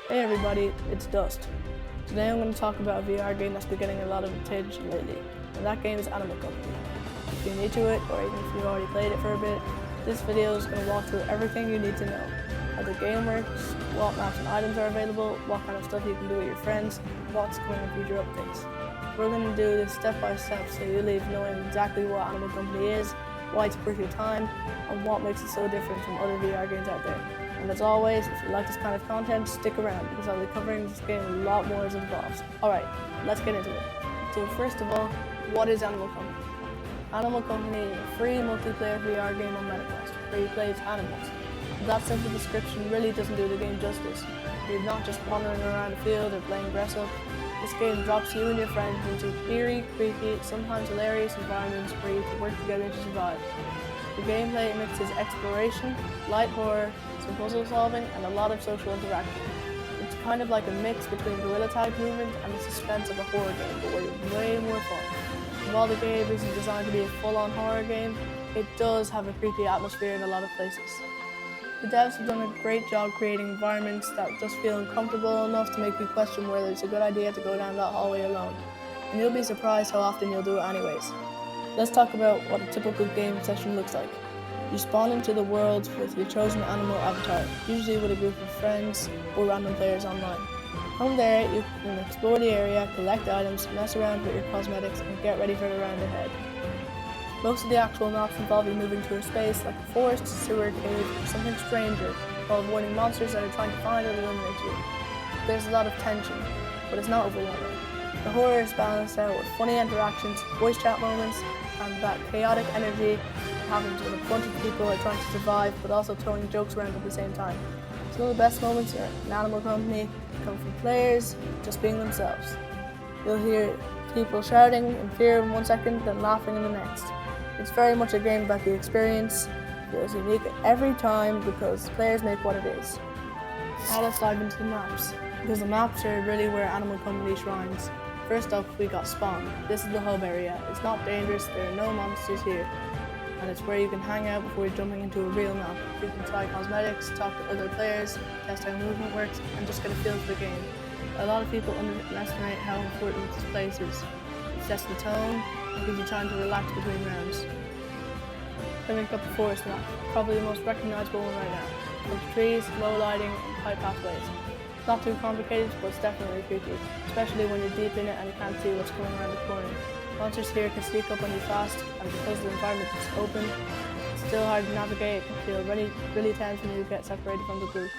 Hey everybody, it's Dust. Today I'm going to talk about a VR game that's been getting a lot of attention lately, and that game is Animal Company. If you're new to it, or even if you've already played it for a bit, this video is going to walk through everything you need to know. How the game works, what maps and items are available, what kind of stuff you can do with your friends, what's coming in future updates. We're going to do this step by step so you leave knowing exactly what Animal Company is, why it's worth your time, and what makes it so different from other VR games out there. And as always, if you like this kind of content, stick around because I'll be covering this game a lot more as it evolves. Alright, let's get into it. So first of all, what is Animal Company? Animal Company is a free multiplayer VR game on MetaQuest where you play as animals. That simple description really doesn't do the game justice. You're not just wandering around a field or playing dress up. This game drops you and your friends into eerie, creepy, sometimes hilarious environments where you can work together to survive. The gameplay mixes exploration, light horror, some puzzle solving, and a lot of social interaction. It's kind of like a mix between gorilla tag movement and the suspense of a horror game, but with way more fun. And while the game isn't designed to be a full-on horror game, it does have a creepy atmosphere in a lot of places. The devs have done a great job creating environments that just feel uncomfortable enough to make you question whether it's a good idea to go down that hallway alone. And you'll be surprised how often you'll do it anyways. Let's talk about what a typical game session looks like. You spawn into the world with your chosen animal avatar, usually with a group of friends or random players online. From there, you can explore the area, collect items, mess around with your cosmetics, and get ready for the round ahead. Most of the actual maps involve you moving through a space like a forest, sewer, cave, or something stranger, while avoiding monsters that are trying to find or eliminate you. There's a lot of tension, but it's not overwhelming. The horror is balanced out with funny interactions, voice chat moments, and that chaotic energy that happens when a bunch of people are trying to survive but also throwing jokes around at the same time. Some of the best moments in Animal Company come from players just being themselves. You'll hear people shouting in fear in 1 second, then laughing in the next. It's very much a game about the experience. It feels unique every time because players make what it is. Now let's dive into the maps, because the maps are really where Animal Company shines. First up, we got Spawn. This is the hub area. It's not dangerous, there are no monsters here, and it's where you can hang out before jumping into a real map. You can try cosmetics, talk to other players, test how movement works, and just get a feel for the game. A lot of people underestimate how important this place is. It sets the tone and gives you time to relax between rounds. Then we've got the Forest map, probably the most recognizable one right now. With trees, low lighting, and tight pathways. It's not too complicated, but it's definitely creepy, especially when you're deep in it and you can't see what's coming around the corner. Monsters here can sneak up on you fast, and because the environment is open, it's still hard to navigate and feel really tense when you get separated from the group.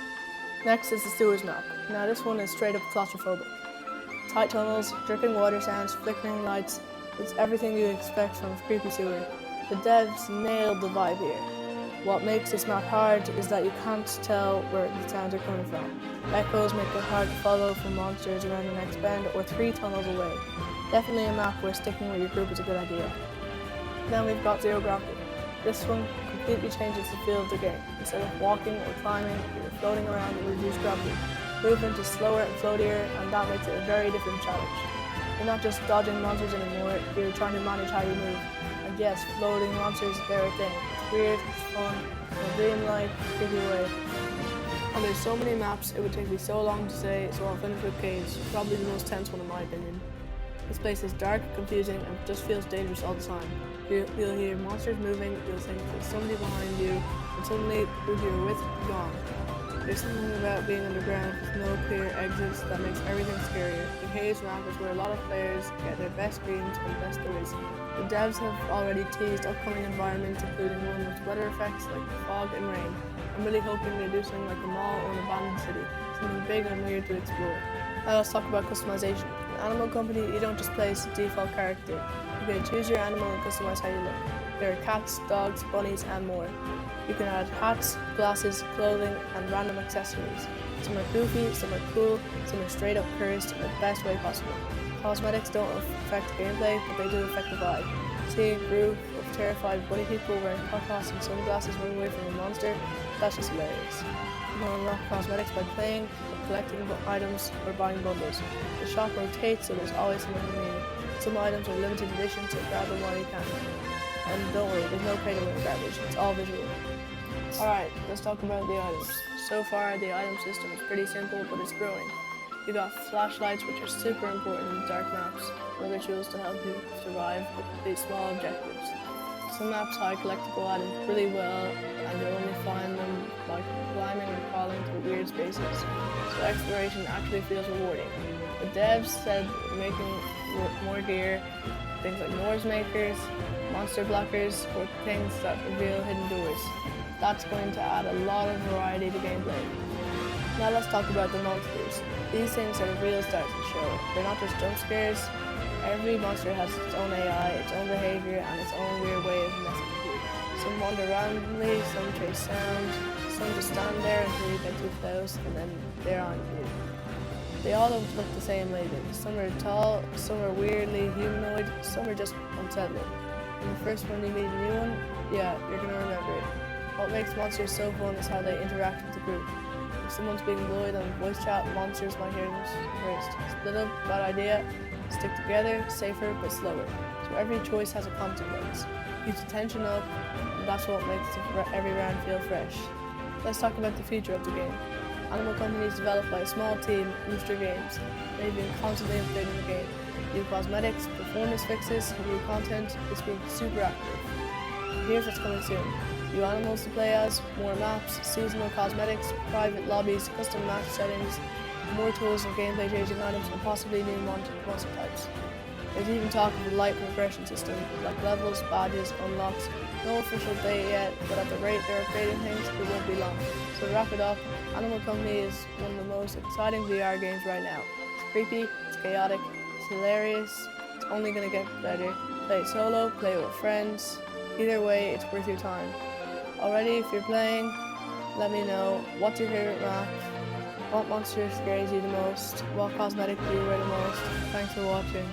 Next is the Sewers map. Now this one is straight up claustrophobic. Tight tunnels, dripping water sounds, flickering lights, it's everything you expect from a creepy sewer. The devs nailed the vibe here. What makes this map hard is that you can't tell where the sounds are coming from. Echoes make it hard to follow from monsters around the next bend or 3 tunnels away. Definitely a map where sticking with your group is a good idea. Then we've got Zero Gravity. This one completely changes the feel of the game. Instead of walking or climbing, you're floating around with reduced gravity. Movement is slower and floatier, and that makes it a very different challenge. You're not just dodging monsters anymore, you're trying to manage how you move. And yes, floating monsters, they're a thing. It's weird, it's fun, in a dreamlike, creepy way. And there's so many maps, it would take me so long to say, so I'll finish with Caves, probably the most tense one in my opinion. This place is dark, confusing, and just feels dangerous all the time. You'll hear monsters moving, you'll think there's somebody behind you, and suddenly who you're with is gone. There's something about being underground with no clear exits that makes everything scarier. The Caves map is where a lot of players get their best screams and best stories. The devs have already teased upcoming environments, including one with weather effects like fog and rain. I'm really hoping they do something like a mall or an abandoned city, something big and weird to explore. Now let's talk about customization. In Animal Company, you don't just play as the default character. You can choose your animal and customize how you look. There are cats, dogs, bunnies, and more. You can add hats, glasses, clothing, and random accessories. Some are goofy, some are cool, some are straight up cursed in the best way possible. Cosmetics don't affect gameplay, but they do affect the vibe. Seeing a group of terrified bunny people wearing hot pots and sunglasses running away from a monster, that's just hilarious. You can unlock cosmetics by playing, collecting items, or buying bundles. The shop rotates, so there's always something new. Some items are limited edition, so grab them while you can. And don't worry, there's no pay to win garbage, it's all visual. Alright, let's talk about the items. So far, the item system is pretty simple, but it's growing. You got flashlights, which are super important in dark maps, and other tools to help you survive with these small objectives. Some maps hide collectible items really well, and you'll only find them by climbing or crawling through weird spaces, so exploration actually feels rewarding. The devs said making more gear, things like noise makers, monster blockers, or things that reveal hidden doors. That's going to add a lot of variety to gameplay. Now let's talk about the monsters. These things are the real start of the show. They're not just jump scares. Every monster has its own AI, its own behavior, and its own weird way of messing with you. Some wander randomly, some chase sound, some just stand there until you get too close, and then they're on you. They all don't look the same lately. Some are tall, some are weirdly humanoid, some are just unsettling. And the first one you meet a new one, yeah, you're gonna remember it. What makes monsters so fun is how they interact with the group. If someone's being bullied on voice chat, monsters might hear them first. Split up, bad idea. Stick together, safer but slower. So every choice has a consequence. Keeps the tension up, and that's what makes every round feel fresh. Let's talk about the future of the game. Animal Company is developed by a small team, Rooster Games. They've been constantly updating the game. New cosmetics, performance fixes, new content. It's been super active. Here's what's coming soon. New animals to play as, more maps, seasonal cosmetics, private lobbies, custom match settings, more tools and gameplay changing items, and possibly new monster types. There's even talk of a light progression system, like levels, badges, unlocks. No official date yet, but at the rate they're upgrading things, it won't be long. So to wrap it up, Animal Company is one of the most exciting VR games right now. It's creepy, it's chaotic, it's hilarious, it's only going to get better. Play it solo, play it with friends. Either way, it's worth your time. Already, if you're playing, let me know what's your favorite map, what monster scares you the most, what cosmetic do you wear the most. Thanks for watching.